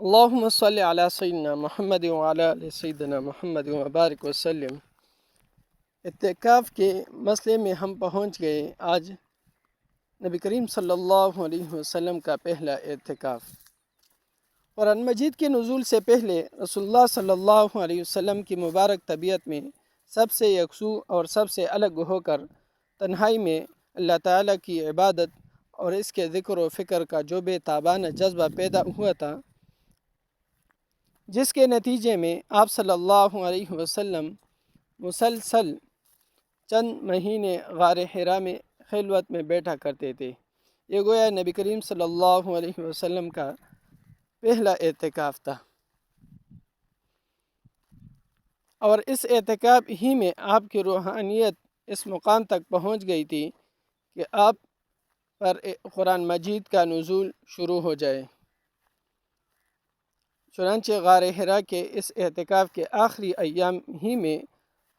اللہم صلی علی سیدنا محمد وعلی آل سیدنا محمد وبارک وسلم۔ اعتکاف کے مسئلے میں ہم پہنچ گئے آج نبی کریم صلی اللہ علیہ وسلم کا پہلا اعتکاف۔ قرآن مجید کے نزول سے پہلے رسول اللہ صلی اللہ علیہ وسلم کی مبارک طبیعت میں سب سے یکسو اور سب سے الگ ہو کر تنہائی میں اللہ تعالیٰ کی عبادت اور اس کے ذکر و فکر کا جو بے تابانہ جذبہ پیدا ہوا تھا، جس کے نتیجے میں آپ صلی اللہ علیہ وسلم مسلسل چند مہینے غار حرا میں خلوت میں بیٹھا کرتے تھے۔ یہ گویا نبی کریم صلی اللہ علیہ وسلم کا پہلا اعتکاف تھا، اور اس اعتکاف ہی میں آپ کی روحانیت اس مقام تک پہنچ گئی تھی کہ آپ پر قرآن مجید کا نزول شروع ہو جائے۔ چنانچہ غار حرا کے اس اعتکاف کے آخری ایام ہی میں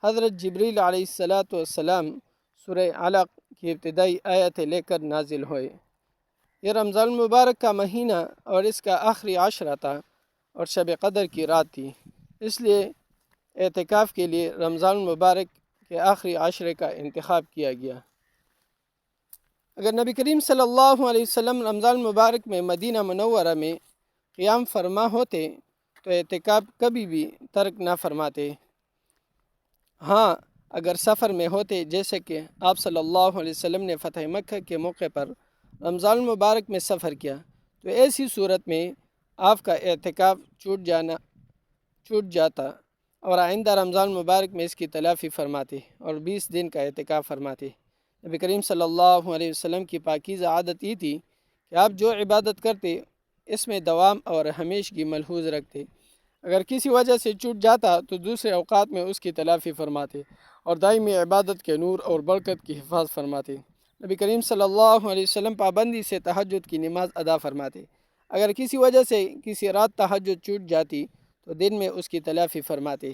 حضرت جبریل علیہ السلام سورہ علق کی ابتدائی آیتیں لے کر نازل ہوئے۔ یہ رمضان المبارک کا مہینہ اور اس کا آخری عشرہ تھا اور شب قدر کی رات تھی، اس لیے اعتکاف کے لیے رمضان المبارک کے آخری عشرے کا انتخاب کیا گیا۔ اگر نبی کریم صلی اللہ علیہ وسلم رمضان المبارک میں مدینہ منورہ میں قیام فرما ہوتے تو اعتکاف کبھی بھی ترک نہ فرماتے۔ ہاں، اگر سفر میں ہوتے، جیسے کہ آپ صلی اللہ علیہ وسلم نے فتح مکہ کے موقع پر رمضان المبارک میں سفر کیا، تو ایسی صورت میں آپ کا اعتکاف چھوٹ جاتا اور آئندہ رمضان المبارک میں اس کی تلافی فرماتے اور 20 دن کا اعتکاف فرماتے۔ نبی کریم صلی اللہ علیہ وسلم کی پاکیزہ عادت یہ تھی کہ آپ جو عبادت کرتے اس میں دوام اور ہمیشگی ملحوظ رکھتے۔ اگر کسی وجہ سے چھوٹ جاتا تو دوسرے اوقات میں اس کی تلافی فرماتے اور دائمی عبادت کے نور اور برکت کی حفاظت فرماتے۔ نبی کریم صلی اللہ علیہ وسلم پابندی سے تہجد کی نماز ادا فرماتے۔ اگر کسی وجہ سے کسی رات تہجد چھوٹ جاتی تو دن میں اس کی تلافی فرماتے۔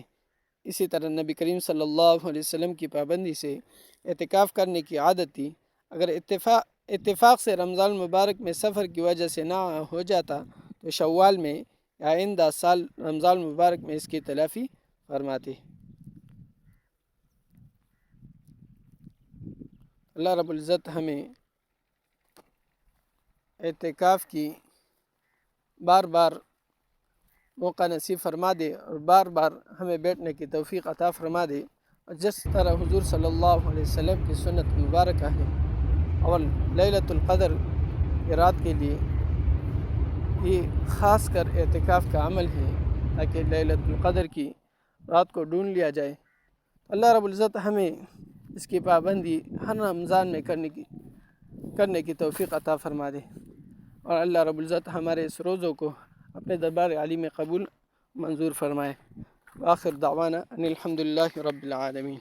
اسی طرح نبی کریم صلی اللہ علیہ وسلم کی پابندی سے اعتکاف کرنے کی عادت تھی۔ اگر اتفاق سے رمضان المبارک میں سفر کی وجہ سے نہ ہو جاتا تو شوال میں یا آئندہ سال رمضان المبارک میں اس کی تلافی فرماتے۔ اللہ رب العزت ہمیں اعتکاف کی بار بار موقع نصیب فرما دے اور بار بار ہمیں بیٹھنے کی توفیق عطا فرما دے، اور جس طرح حضور صلی اللہ علیہ وسلم کی سنت مبارکہ ہے اور لیلۃ القدر کی رات کے لیے یہ خاص کر اعتکاف کا عمل ہے تاکہ لیلۃ القدر کی رات کو ڈھونڈ لیا جائے۔ اللہ رب العزت ہمیں اس کی پابندی ہر رمضان میں کرنے کی توفیق عطا فرما دے، اور اللہ رب العزت ہمارے اس روزوں کو اپنے دربار عالی میں قبول منظور فرمائے۔ وآخر دعوانا ان الحمد للہ رب العالمین۔